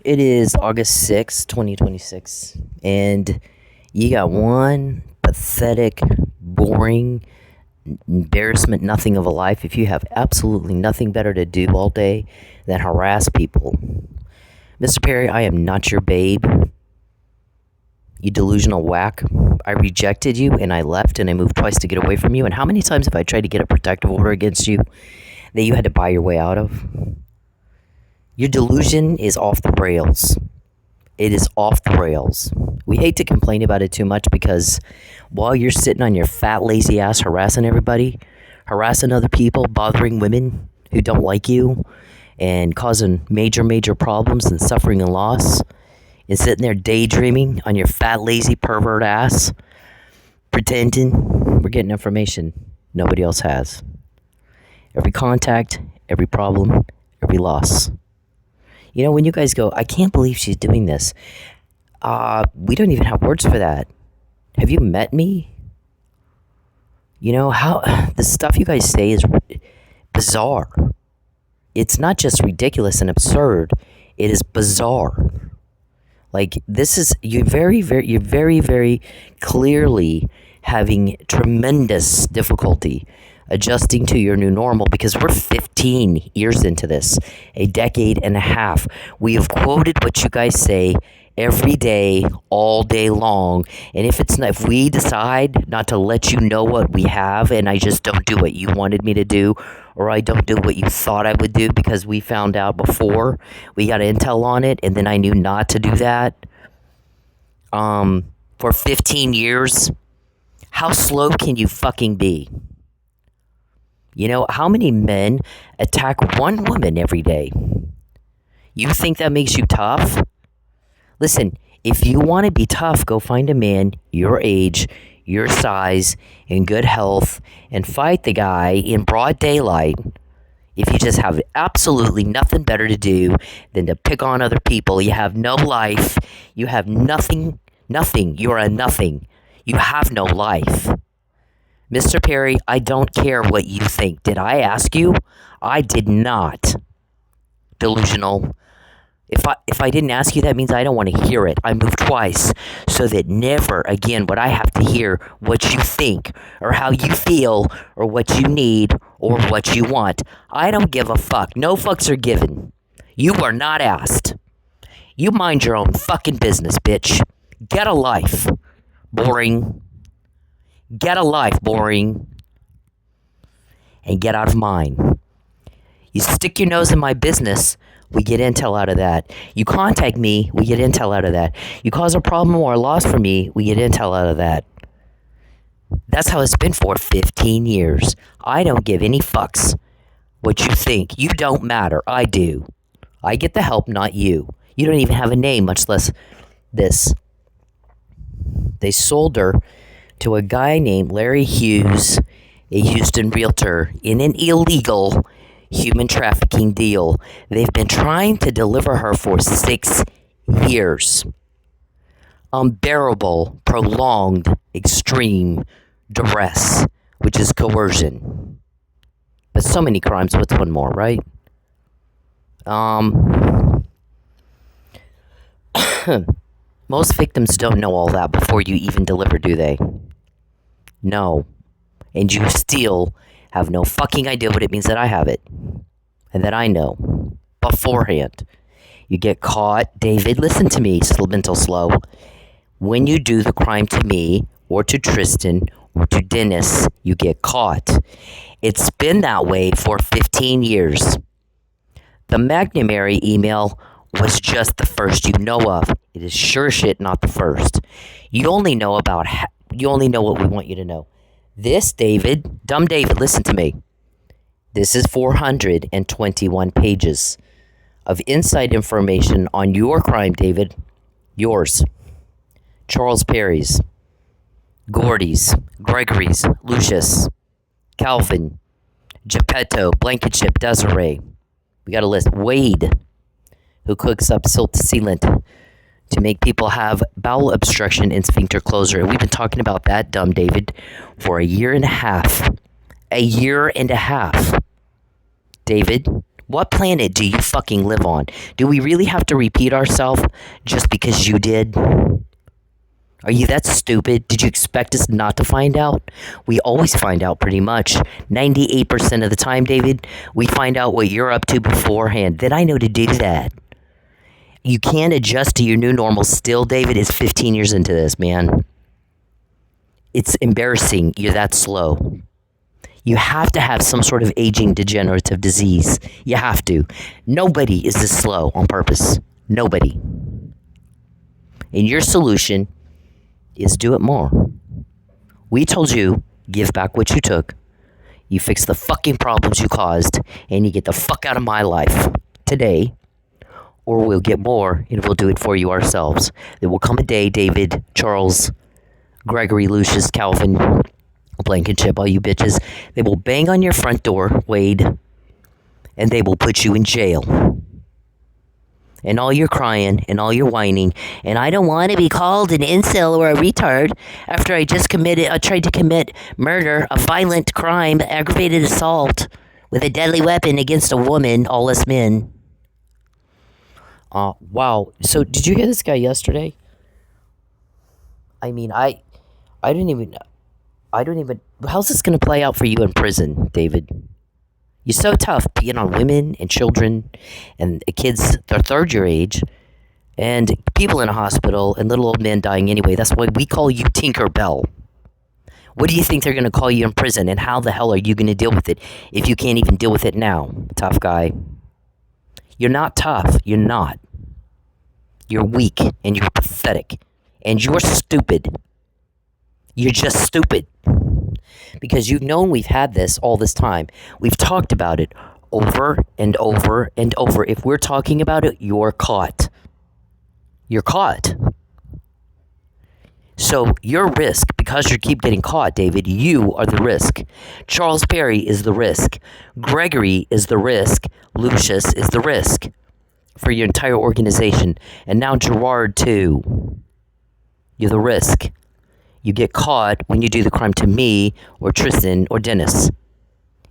It is August 6th, 2026, and you got one pathetic, boring, embarrassment nothing of a life if you have absolutely nothing better to do all day than harass people. Mr. Perry, I am not your babe. You delusional whack. I rejected you and I left and I moved twice to get away from you. And how many times have I tried to get a protective order against you that you had to buy your way out of? Your delusion is off the rails. It is off the rails. We hate to complain about it too much because while you're sitting on your fat, lazy ass harassing everybody, harassing other people, bothering women who don't like you, and causing major, major problems and suffering and loss, and sitting there daydreaming on your fat, lazy, pervert ass, pretending we're getting information nobody else has. Every contact, every problem, every loss. You know, when you guys go, I can't believe she's doing this. We don't even have words for that. Have you met me? You know, how the stuff you guys say is bizarre. It's not just ridiculous and absurd. It is bizarre. Like, this is, you're very, very clearly having tremendous difficulty adjusting to your new normal because we're 15 years into this, a decade and a half. We have quoted what you guys say every day, all day long. And if we decide not to let you know what we have and I just don't do what you wanted me to do, or I don't do what you thought I would do because we found out before, we got intel on it, and then I knew not to do that, for 15 years, how slow can you fucking be? You know, how many men attack one woman every day? You think that makes you tough? Listen, if you want to be tough, go find a man your age, your size, in good health, and fight the guy in broad daylight. If you just have absolutely nothing better to do than to pick on other people, you have no life, you have nothing, you're a nothing. You have no life. Mr. Perry, I don't care what you think. Did I ask you? I did not. Delusional. If I didn't ask you, that means I don't want to hear it. I moved twice so that never again would I have to hear what you think or how you feel or what you need or what you want. I don't give a fuck. No fucks are given. You are not asked. You mind your own fucking business, bitch. Get a life. Boring. Get a life, boring. And get out of mine. You stick your nose in my business, we get intel out of that. You contact me, we get intel out of that. You cause a problem or a loss for me, we get intel out of that. That's how it's been for 15 years. I don't give any fucks what you think. You don't matter. I do. I get the help, not you. You don't even have a name, much less this. They sold her to a guy named Larry Hughes, a Houston realtor, in an illegal human trafficking deal. They've been trying to deliver her for 6 years. Unbearable, prolonged, extreme duress, which is coercion. But so many crimes, what's one more, right? Most victims don't know all that before you even deliver, do they? No. And you still have no fucking idea what it means that I have it. And that I know. Beforehand. You get caught. David, listen to me, mental slow. When you do the crime to me, or to Tristan, or to Dennis, you get caught. It's been that way for 15 years. The McNamara email was just the first you know of. It is sure shit not the first. You only know what we want you to know. This, David, dumb David, listen to me. This is 421 pages of inside information on your crime, David. Yours. Charles Perry's. Gordy's. Gregory's. Lucius. Calvin. Geppetto. Blankenship. Desiree. We got a list. Wade, who cooks up Silt Sealant to make people have bowel obstruction and sphincter closure. And we've been talking about that, dumb David, for a year and a half. A year and a half. David, What planet do you fucking live on? Do we really have to repeat ourselves just because you did? Are you that stupid? Did you expect us not to find out? We always find out pretty much. 98% of the time, David, we find out what you're up to beforehand. Then I know to do that. You can't adjust to your new normal still, David. It's 15 years into this, man. It's embarrassing. You're that slow. You have to have some sort of aging degenerative disease. You have to. Nobody is this slow on purpose. Nobody. And your solution is do it more. We told you, give back what you took. You fix the fucking problems you caused, and you get the fuck out of my life today, or we'll get more, and we'll do it for you ourselves. There will come a day, David, Charles, Gregory, Lucius, Calvin, Blankenship, all you bitches, they will bang on your front door, Wade, and they will put you in jail. And all your crying and all your whining, and I don't want to be called an incel or a retard after I tried to commit murder, a violent crime, aggravated assault with a deadly weapon against a woman, all us men. Wow. So did you hear this guy yesterday? I mean, I don't even, how's this going to play out for you in prison, David? You're so tough being on women and children and kids, they're third year age, and people in a hospital and little old men dying anyway. That's why we call you Tinker Bell. What do you think they're going to call you in prison, and how the hell are you going to deal with it if you can't even deal with it now, tough guy? You're not tough. You're not. You're weak, and you're pathetic, and you're stupid. You're just stupid. Because you've known we've had this all this time. We've talked about it over and over and over. If we're talking about it, you're caught. You're caught. So your risk, because you keep getting caught, David, you are the risk. Charles Perry is the risk. Gregory is the risk. Lucius is the risk for your entire organization. And now Gerard, too. You're the risk. You get caught when you do the crime to me or Tristan or Dennis.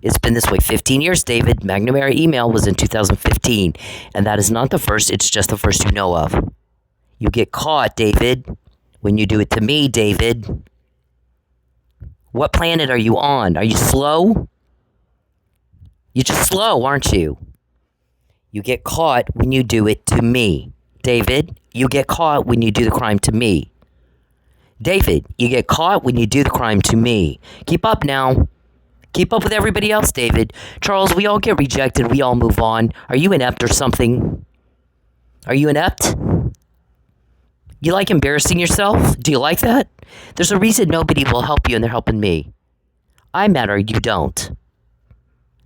It's been this way 15 years, David. McNamara email was in 2015. And that is not the first. It's just the first you know of. You get caught, David, when you do it to me, David. What planet are you on? Are you slow? You're just slow, aren't you? You get caught when you do it to me. David, you get caught when you do the crime to me. David, you get caught when you do the crime to me. Keep up now. Keep up with everybody else, David. Charles, we all get rejected. We all move on. Are you inept or something? Are you inept? You like embarrassing yourself? Do you like that? There's a reason nobody will help you and they're helping me. I matter, you don't.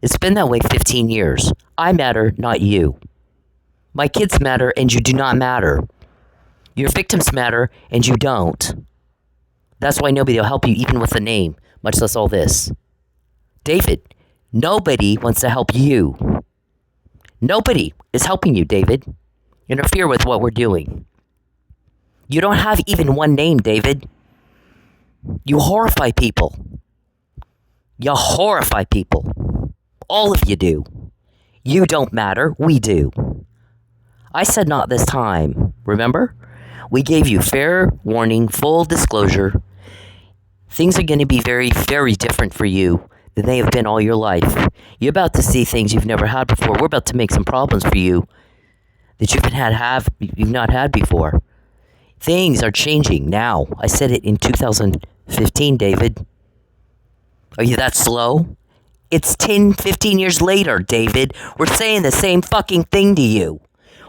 It's been that way 15 years. I matter, not you. My kids matter and you do not matter. Your victims matter and you don't. That's why nobody will help you even with a name, much less all this. David, nobody wants to help you. Nobody is helping you, David. Interfere with what we're doing. You don't have even one name, David. You horrify people. You horrify people. All of you do. You don't matter. We do. I said not this time. Remember? We gave you fair warning, full disclosure. Things are going to be very, very different for you than they have been all your life. You're about to see things you've never had before. We're about to make some problems for you that you've not had before. Things are changing now. I said it in 2015, David. Are you that slow? It's 10, 15 years later, David. We're saying the same fucking thing to you.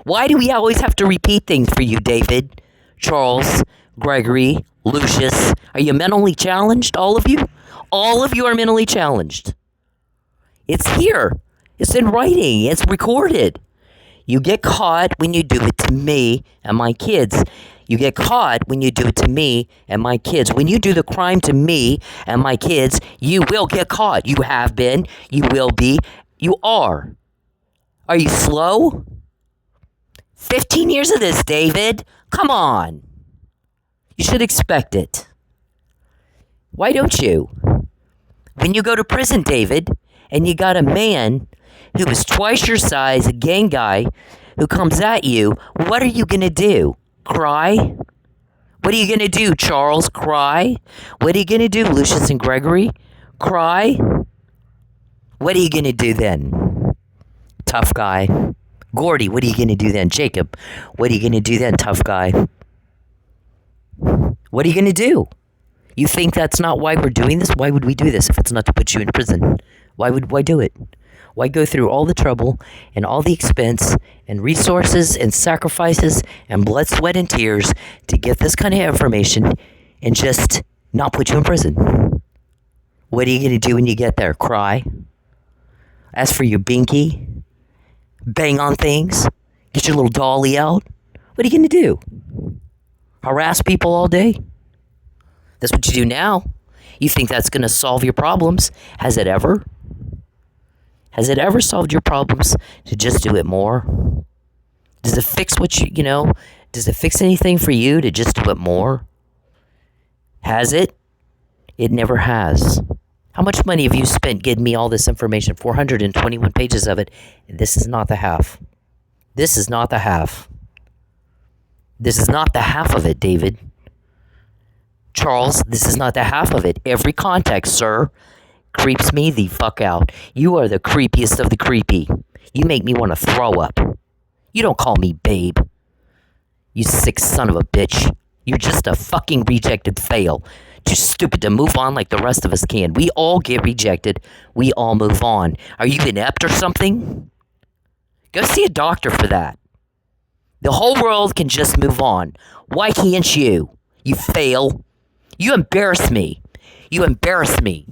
Why do we always have to repeat things for you, David? Charles, Gregory, Lucius, are you mentally challenged, all of you? All of you are mentally challenged. It's here. It's in writing. It's recorded. You get caught when you do it to me and my kids. You get caught when you do it to me and my kids. When you do the crime to me and my kids, you will get caught. You have been. You will be. You are. Are you slow? 15 years of this, David. Come on. You should expect it. Why don't you? When you go to prison, David, and you got a man who is twice your size, a gang guy, who comes at you, what are you going to do? Cry? What are you going to do, Charles? Cry? What are you going to do, Lucius and Gregory? Cry? What are you going to do then? Tough guy. Gordy, what are you going to do then? Jacob, what are you going to do then, tough guy? What are you going to do? You think that's not why we're doing this? Why would we do this if it's not to put you in prison? Why do it? Why go through all the trouble and all the expense and resources and sacrifices and blood, sweat, and tears to get this kind of information and just not put you in prison? What are you going to do when you get there? Cry? Ask for your binky? Bang on things? Get your little dolly out? What are you going to do? Harass people all day? That's what you do now. You think that's going to solve your problems? Has it ever? Has it ever solved your problems to just do it more? Does it fix what you know? Does it fix anything for you to just do it more? Has it? It never has. How much money have you spent getting me all this information? 421 pages of it. And this is not the half. This is not the half. This is not the half of it, David. Charles, this is not the half of it. Every context, sir, creeps me the fuck out. You are the creepiest of the creepy. You make me want to throw up. You don't call me babe. You sick son of a bitch. You're just a fucking rejected fail. Too stupid to move on like the rest of us can. We all get rejected. We all move on. Are you inept or something? Go see a doctor for that. The whole world can just move on. Why can't you? You fail. You embarrass me. You embarrass me.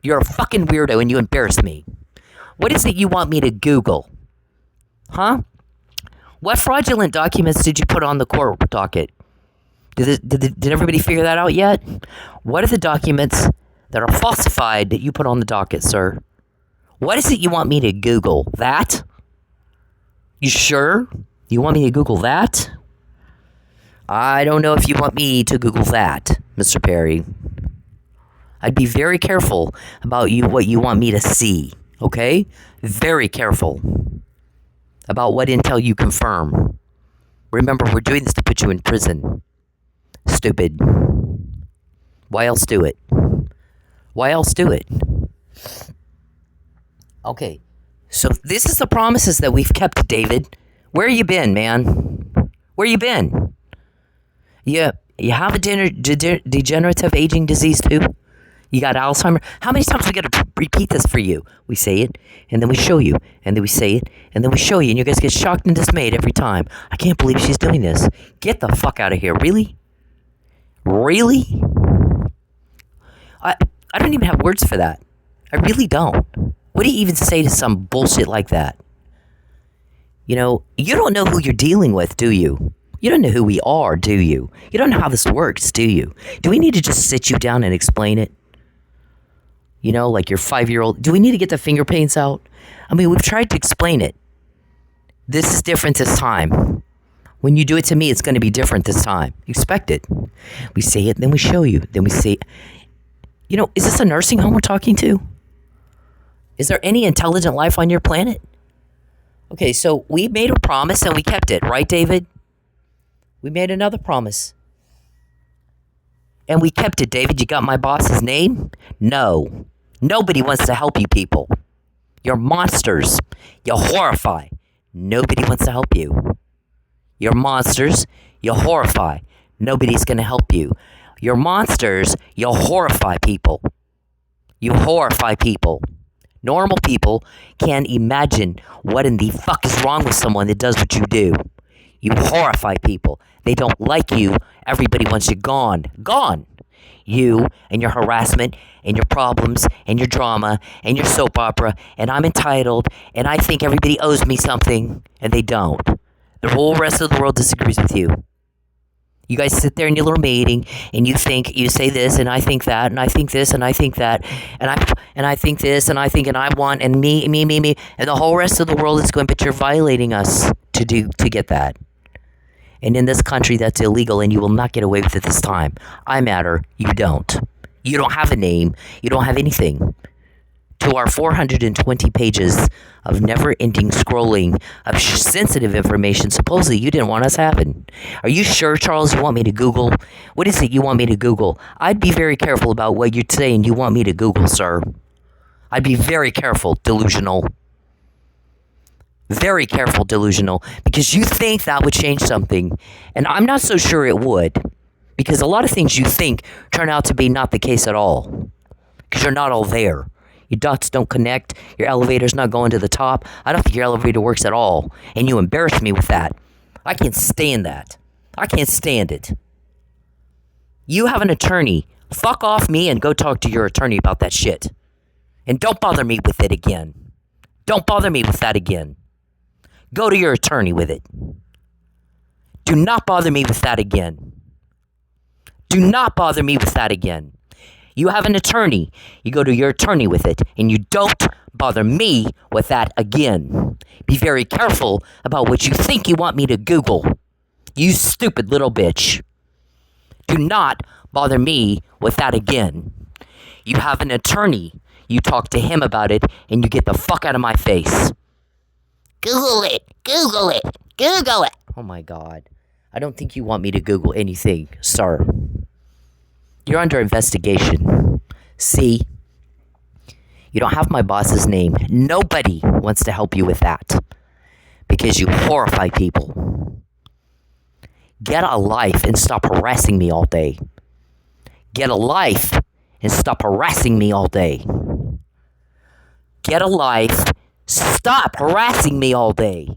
You're a fucking weirdo and you embarrass me. What is it you want me to Google? Huh? What fraudulent documents did you put on the court docket? Did everybody figure that out yet? What are the documents that are falsified that you put on the docket, sir? What is it you want me to Google? That? You sure? You want me to Google that? I don't know if you want me to Google that, Mr. Perry. I'd be very careful about what you want me to see, okay? Very careful about what intel you confirm. Remember, we're doing this to put you in prison. Stupid. Why else do it? Why else do it? Okay, so this is the promises that we've kept, David. Where you been, man? Where you been? You have a degenerative aging disease too? You got Alzheimer's? How many times we got to repeat this for you? We say it, and then we show you, and then we say it, and then we show you, and you guys get shocked and dismayed every time. I can't believe she's doing this. Get the fuck out of here. Really? Really? I don't even have words for that. I really don't. What do you even say to some bullshit like that? You know, you don't know who you're dealing with, do you? You don't know who we are, do you? You don't know how this works, do you? Do we need to just sit you down and explain it? You know, like your 5-year-old. Do we need to get the finger paints out? I mean, we've tried to explain it. This is different this time. When you do it to me, it's going to be different this time. Expect it. We say it, then we show you. Then we say, you know, is this a nursing home we're talking to? Is there any intelligent life on your planet? Okay, so we made a promise and we kept it, right, David? We made another promise. And we kept it, David. You got my boss's name? No. Nobody wants to help you people. You're monsters. You horrify. Nobody wants to help you. You're monsters. You horrify. Nobody's going to help you. You're monsters. You horrify people. You horrify people. Normal people can't imagine what in the fuck is wrong with someone that does what you do. You horrify people. They don't like you. Everybody wants you gone. Gone. You and your harassment and your problems and your drama and your soap opera, and I'm entitled and I think everybody owes me something, and they don't. The whole rest of the world disagrees with you. You guys sit there in your little meeting and you say this and I think that and I think this and I think that and I think this and I think and I want and me and the whole rest of the world is going, but you're violating us to get that. And in this country, that's illegal, and you will not get away with it this time. I matter. You don't. You don't have a name. You don't have anything. to our 420 pages of never-ending scrolling of sensitive information supposedly you didn't want us having. Are you sure, Charles, you want me to Google? What is it you want me to Google? I'd be very careful about what you're saying you want me to Google, sir. I'd be very careful, delusional. Very careful, delusional, because you think that would change something, and I'm not so sure it would, because a lot of things you think turn out to be not the case at all, because you're not all there. Your dots don't connect, your elevator's not going to the top. I don't think your elevator works at all, and you embarrass me with that. I can't stand that. I can't stand it. You have an attorney. Fuck off me and go talk to your attorney about that shit. And don't bother me with it again. Don't bother me with that again. Go to your attorney with it. Do not bother me with that again. Do not bother me with that again. You have an attorney. You go to your attorney with it, and you don't bother me with that again. Be very careful about what you think you want me to Google. You stupid little bitch. Do not bother me with that again. You have an attorney. You talk to him about it, and you get the fuck out of my face. Google it. Google it. Google it. Oh my God. I don't think you want me to Google anything, sir. You're under investigation. See? You don't have my boss's name. Nobody wants to help you with that. Because you horrify people. Get a life and stop harassing me all day. Get a life and stop harassing me all day. Get a life. Stop harassing me all day.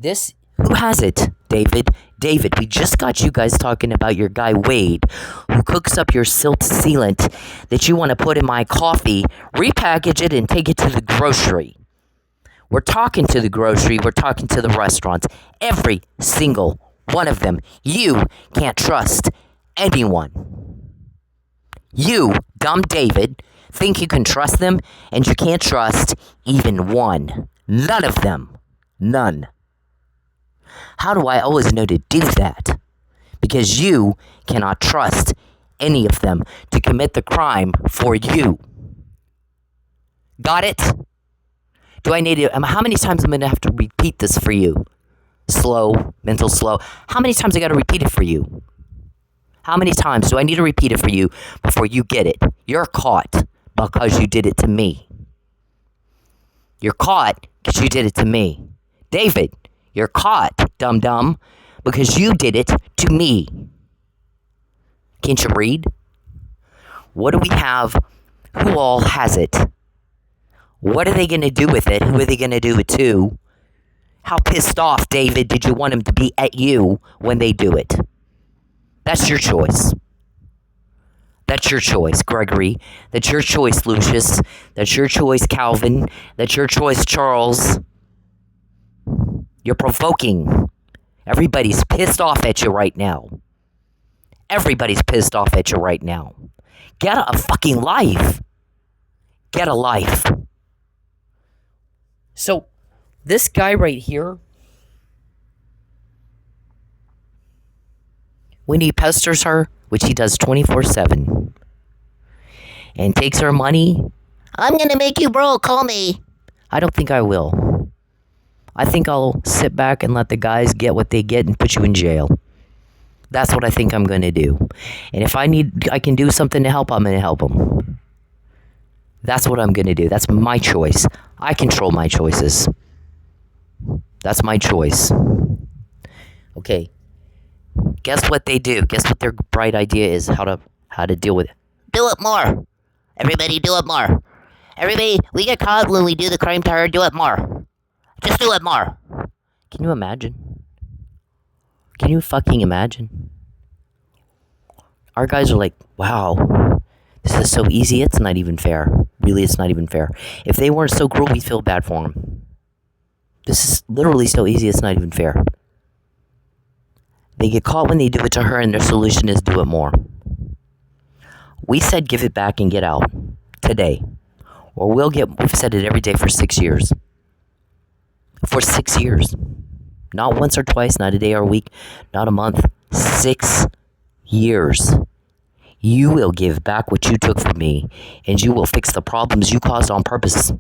Who has it, David? David, we just got you guys talking about your guy Wade, who cooks up your Silt sealant that you want to put in my coffee, repackage it, and take it to the grocery. We're talking to the grocery. We're talking to the restaurants. Every single one of them. You can't trust anyone. You, dumb David, think you can trust them, and you can't trust even one. None of them. None. How do I always know to do that? Because you cannot trust any of them to commit the crime for you. Got it? Do I need to, how many times am I going to have to repeat this for you? Slow, mental slow. How many times I got to repeat it for you? How many times do I need to repeat it for you before you get it? You're caught because you did it to me. You're caught because you did it to me. David, you're caught, dum-dum, because you did it to me. Can't you read? What do we have? Who all has it? What are they going to do with it? Who are they going to do it to? How pissed off, David, did you want him to be at you when they do it? That's your choice. That's your choice, Gregory. That's your choice, Lucius. That's your choice, Calvin. That's your choice, Charles. You're provoking. Everybody's pissed off at you right now. Everybody's pissed off at you right now. Get a fucking life. Get a life. So, this guy right here, when he pesters her, which he does 24/7, and takes her money, I'm gonna make you broke, call me. I don't think I will. I think I'll sit back and let the guys get what they get and put you in jail. That's what I think I'm gonna do. And if I can do something to help, I'm gonna help them. That's what I'm gonna do. That's my choice. I control my choices. That's my choice. Okay. Guess what they do? Guess what their bright idea is? How to deal with it? Do it more. Everybody do it more. Everybody, we get caught when we do the crime to her. Do it more. Just do it more. Can you imagine? Can you fucking imagine? Our guys are like, wow, this is so easy, it's not even fair. Really, it's not even fair. If they weren't so cruel, we'd feel bad for them. This is literally so easy, it's not even fair. They get caught when they do it to her, and their solution is do it more. We said give it back and get out today. Or we've said it every day for 6 years. For 6 years. Not once or twice, not a day or a week, not a month. 6 years. You will give back what you took from me, and you will fix the problems you caused on purpose,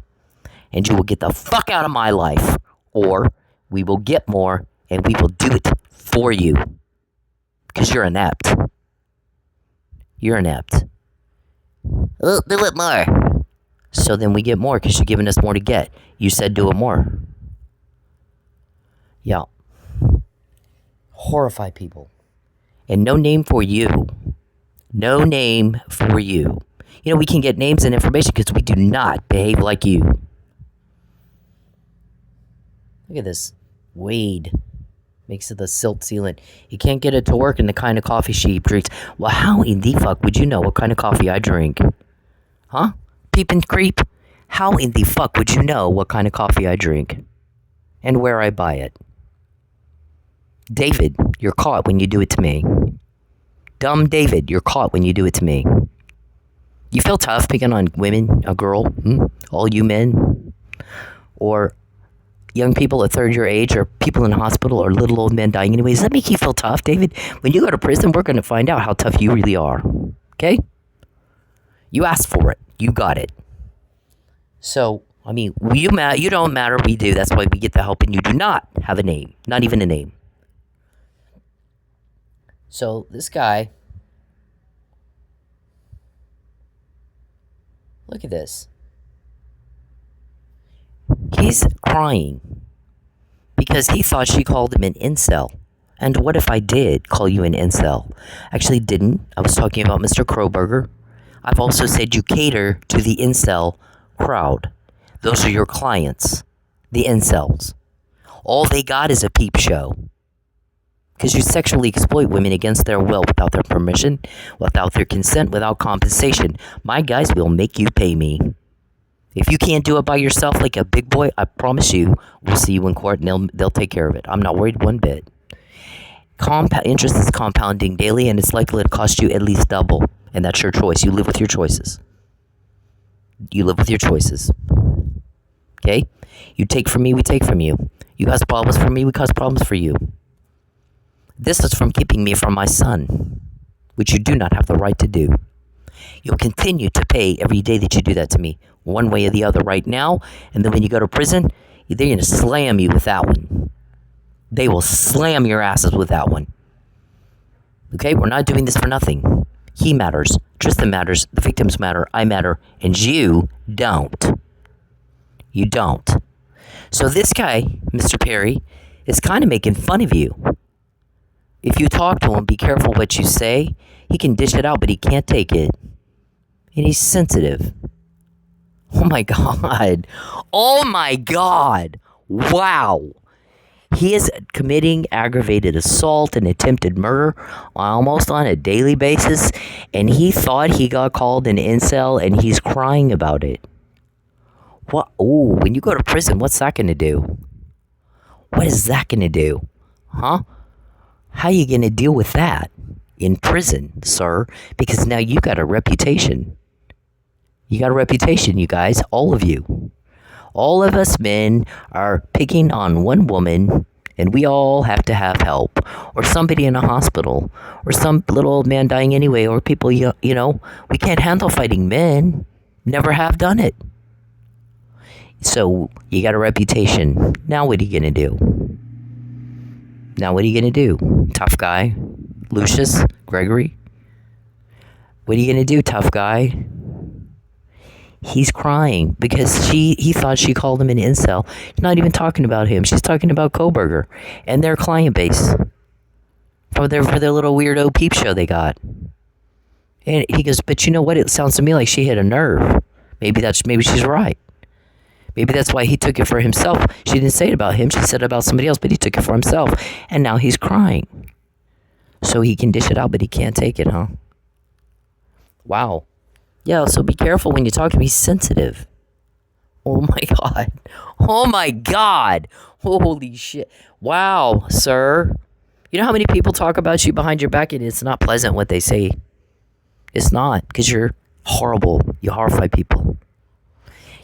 and you will get the fuck out of my life, or we will get more, and we will do it for you, because you're inept. You're inept. Oh, do it more. So then we get more, because you're giving us more to get. You said do it more. Yeah. Horrify people. And no name for you. No name for you. You know, we can get names and information because we do not behave like you. Look at this. Wade makes it the Silt sealant. You can't get it to work in the kind of coffee she drinks. Well, how in the fuck would you know what kind of coffee I drink? Huh? Peep and creep? How in the fuck would you know what kind of coffee I drink? And where I buy it? David, you're caught when you do it to me. Dumb David, you're caught when you do it to me. You feel tough picking on women, a girl, all you men, or young people at third year age, or people in the hospital, or little old men dying anyway. Does that make you feel tough, David? When you go to prison, we're going to find out how tough you really are. Okay? You asked for it. You got it. So, I mean, you don't matter. We do. That's why we get the help, and you do not have a name. Not even a name. So, this guy, look at this. He's crying because he thought she called him an incel. And what if I did call you an incel? Actually didn't. I was talking about Mr. Kroberger. I've also said you cater to the incel crowd. Those are your clients, the incels. All they got is a peep show. Because you sexually exploit women against their will, without their permission, without their consent, without compensation. My guys will make you pay me. If you can't do it by yourself like a big boy, I promise you, we'll see you in court and they'll take care of it. I'm not worried one bit. Interest is compounding daily, and it's likely to cost you at least double. And that's your choice. You live with your choices. You live with your choices. Okay? You take from me, we take from you. You cause problems for me, we cause problems for you. This is from keeping me from my son, which you do not have the right to do. You'll continue to pay every day that you do that to me, one way or the other right now, and then when you go to prison, they're going to slam you with that one. They will slam your asses with that one. Okay? We're not doing this for nothing. He matters. Tristan matters. The victims matter. I matter. And you don't. You don't. So this guy, Mr. Perry, is kind of making fun of you. If you talk to him, be careful what you say. He can dish it out, but he can't take it. And he's sensitive. Oh my God. Oh my God. Wow. He is committing aggravated assault and attempted murder almost on a daily basis. And he thought he got called an incel, and he's crying about it. What? Oh, when you go to prison, what's that going to do? What is that going to do? Huh? How are you going to deal with that in prison, sir? Because now you got a reputation. You got a reputation, you guys, all of you. All of us men are picking on one woman, and we all have to have help. Or somebody in a hospital. Or some little old man dying anyway. Or people, you know, we can't handle fighting men. Never have done it. So, you got a reputation. Now what are you going to do? Now what are you going to do? Tough guy? Lucius? Gregory? What are you going to do, tough guy? He's crying because he thought she called him an incel. She's not even talking about him. She's talking about Koberger and their client base. For their little weirdo peep show they got. And he goes, but you know what? It sounds to me like she hit a nerve. Maybe she's right. Maybe that's why he took it for himself. She didn't say it about him. She said it about somebody else, but he took it for himself. And now he's crying. So he can dish it out, but he can't take it, huh? Wow. Yeah, so be careful when you talk to him. He's sensitive. Oh my God. Oh my God. Holy shit. Wow, sir. You know how many people talk about you behind your back, and it's not pleasant what they say? It's not, because you're horrible. You horrify people.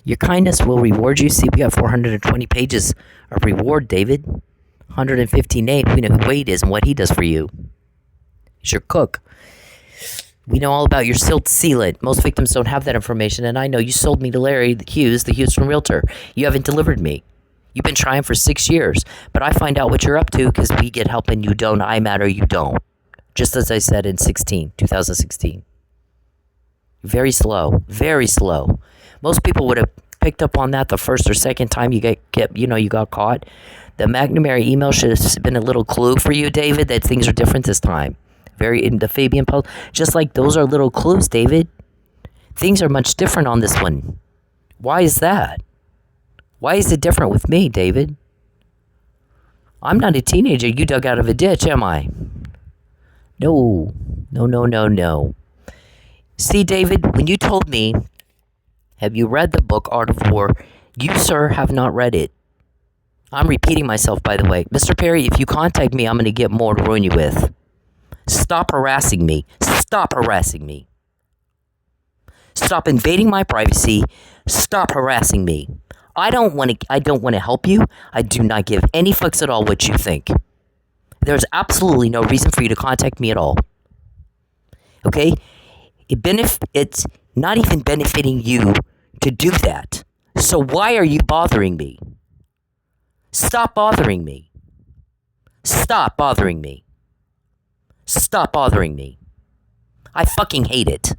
Your kindness will reward you. See, we got 420 pages of reward, David. 115 names. We know who Wade is and what he does for you. He's your cook. We know all about your Silt sealant. Most victims don't have that information, and I know you sold me to Larry Hughes, the Houston realtor. You haven't delivered me. You've been trying for 6 years, but I find out what you're up to because we get help and you don't. I matter, you don't. Just as I said in 2016. Very slow, very slow. Most people would have picked up on that the first or second time you got caught. The McNamara email should have been a little clue for you, David, that things are different this time. Very in the Fabian post, just like those are little clues, David. Things are much different on this one. Why is that? Why is it different with me, David? I'm not a teenager you dug out of a ditch, am I? No. See, David, when you told me, have you read the book Art of War? You, sir, have not read it. I'm repeating myself, by the way. Mr. Perry, if you contact me, I'm going to get more to ruin you with. Stop harassing me. Stop harassing me. Stop invading my privacy. Stop harassing me. I don't want to help you. I do not give any fucks at all what you think. There's absolutely no reason for you to contact me at all. Okay? It's not even benefiting you to do that. So why are you bothering me? Stop bothering me. Stop bothering me. Stop bothering me. I fucking hate it.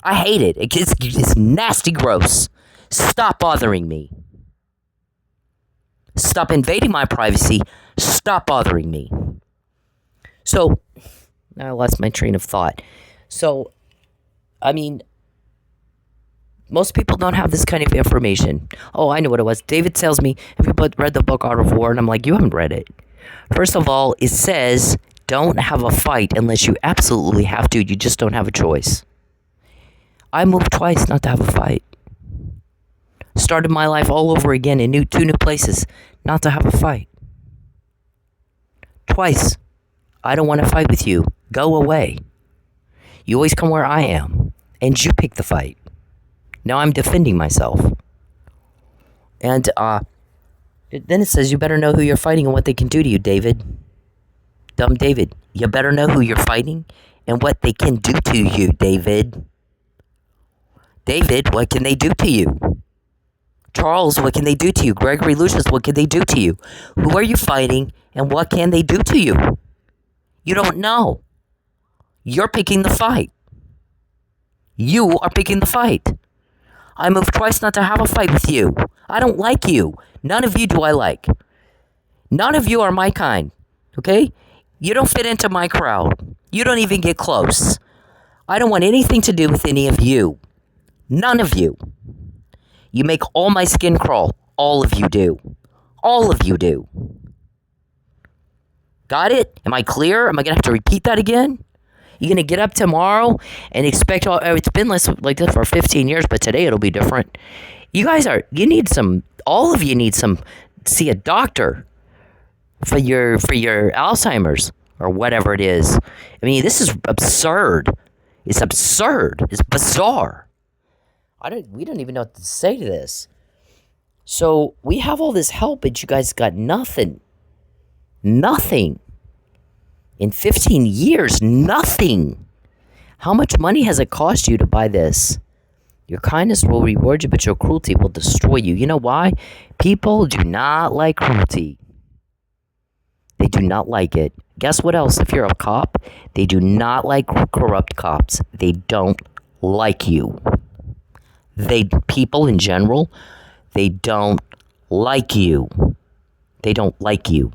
I hate it. It's nasty gross. Stop bothering me. Stop invading my privacy. Stop bothering me. So, I lost my train of thought. So, I mean, most people don't have this kind of information. Oh, I know what it was. David tells me, have you read the book Art of War? And I'm like, you haven't read it. First of all, it says don't have a fight unless you absolutely have to. You just don't have a choice. I moved twice not to have a fight. Started my life all over again in two new places not to have a fight. Twice. I don't want to fight with you. Go away. You always come where I am. And you pick the fight. Now I'm defending myself. And then it says you better know who you're fighting and what they can do to you, David. Dumb David. You better know who you're fighting and what they can do to you, David. David, what can they do to you? Charles, what can they do to you? Gregory Lucius, what can they do to you? Who are you fighting and what can they do to you? You don't know. You're picking the fight. You are picking the fight. I moved twice not to have a fight with you. I don't like you. None of you do I like. None of you are my kind. Okay? You don't fit into my crowd. You don't even get close. I don't want anything to do with any of you. None of you. You make all my skin crawl. All of you do. All of you do. Got it? Am I clear? Am I going to have to repeat that again? You're going to get up tomorrow and expect it's been like this for 15 years, but today it'll be different. All of you need see a doctor for your Alzheimer's or whatever it is. I mean, this is absurd. It's absurd. It's bizarre. We don't even know what to say to this. So we have all this help, but you guys got nothing. Nothing. In 15 years, nothing. How much money has it cost you to buy this? Your kindness will reward you, but your cruelty will destroy you. You know why? People do not like cruelty. They do not like it. Guess what else? If you're a cop, they do not like corrupt cops. They don't like you. People in general, they don't like you. They don't like you.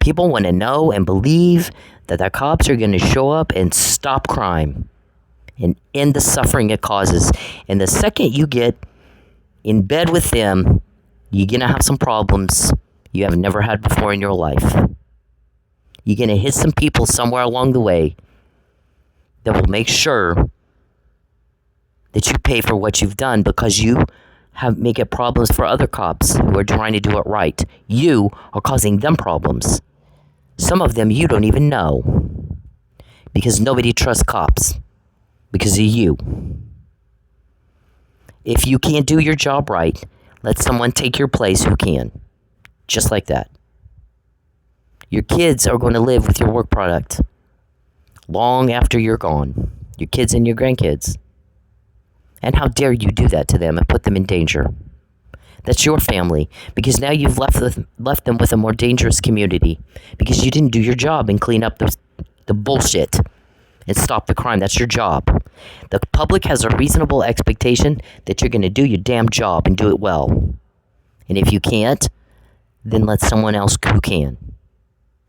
People want to know and believe that the cops are going to show up and stop crime and end the suffering it causes. And the second you get in bed with them, you're going to have some problems you have never had before in your life. You're going to hit some people somewhere along the way that will make sure that you pay for what you've done because you make it problems for other cops who are trying to do it right. You are causing them problems. Some of them you don't even know. Because nobody trusts cops. Because of you. If you can't do your job right, let someone take your place who can. Just like that. Your kids are going to live with your work product. long after you're gone. Your kids and your grandkids. And how dare you do that to them and put them in danger? That's your family, because now you've left them with a more dangerous community because you didn't do your job and clean up the bullshit and stop the crime. That's your job. The public has a reasonable expectation that you're going to do your damn job and do it well. And if you can't, then let someone else who can.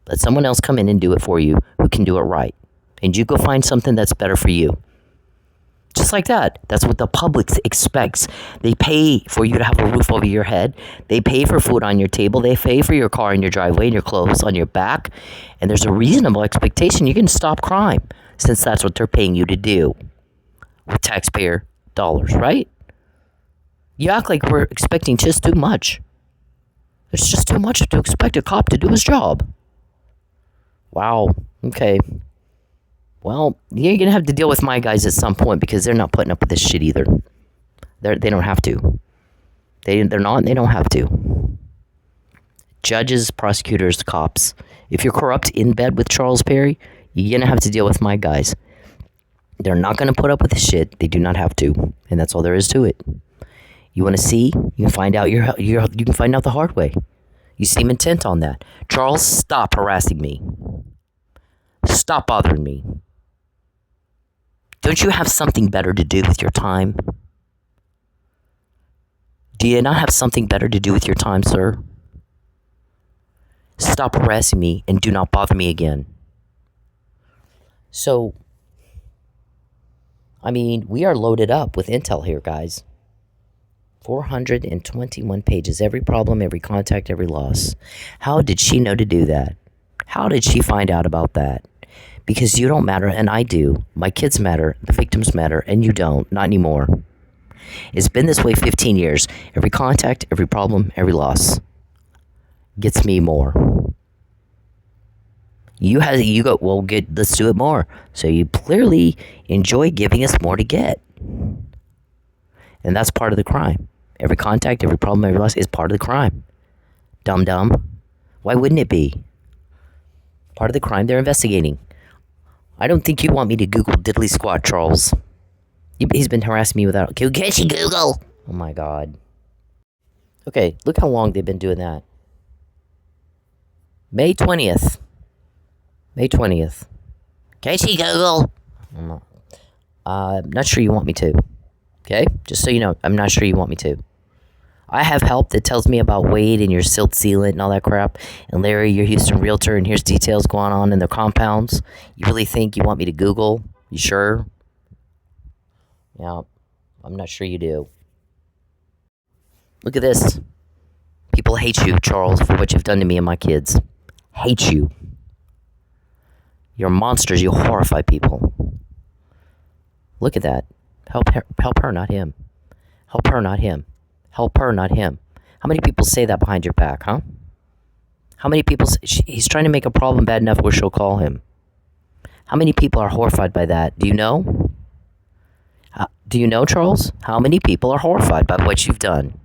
Let someone else come in and do it for you who can do it right. And you go find something that's better for you. Just like that. That's what the public expects. They pay for you to have a roof over your head. They pay for food on your table. They pay for your car in your driveway and your clothes on your back. And there's a reasonable expectation you can stop crime, since that's what they're paying you to do with taxpayer dollars, right? You act like we're expecting just too much. It's just too much to expect a cop to do his job. Wow. Okay. Well, you're going to have to deal with my guys at some point because they're not putting up with this shit either. They don't have to. They're not, they don't have to. Judges, prosecutors, cops. If you're corrupt in bed with Charles Perry, you're going to have to deal with my guys. They're not going to put up with this shit. They do not have to. And that's all there is to it. You want to see? You can find out you can find out the hard way. You seem intent on that. Charles, stop harassing me. Stop bothering me. Don't you have something better to do with your time? Do you not have something better to do with your time, sir? Stop harassing me and do not bother me again. So, I mean, we are loaded up with intel here, guys. 421 pages. Every problem, every contact, every loss. How did she know to do that? How did she find out about that? Because you don't matter, and I do. My kids matter, the victims matter, and you don't. Not anymore. It's been this way 15 years. Every contact, every problem, every loss gets me more. You go, well, let's do it more. So you clearly enjoy giving us more to get. And that's part of the crime. Every contact, every problem, every loss is part of the crime. Dum-dum. Why wouldn't it be? Part of the crime they're investigating. I don't think you want me to Google diddly squat, Charles. He's been harassing me without... Can she Google? Oh my God. Okay, look how long they've been doing that. May 20th. May 20th. Can she Google? I'm not sure you want me to. Okay? Just so you know, I'm not sure you want me to. I have help that tells me about Wade and your Silt sealant and all that crap. And Larry, your Houston realtor, and here's details going on in the compounds. You really think you want me to Google? You sure? Yeah, I'm not sure you do. Look at this. People hate you, Charles, for what you've done to me and my kids. Hate you. You're monsters. You horrify people. Look at that. Help her, not him. Help her, not him. Help her, not him. How many people say that behind your back, huh? How many people he's trying to make a problem bad enough where she'll call him? How many people are horrified by that? Do you know? Do you know, Charles? How many people are horrified by what you've done?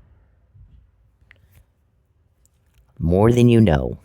More than you know.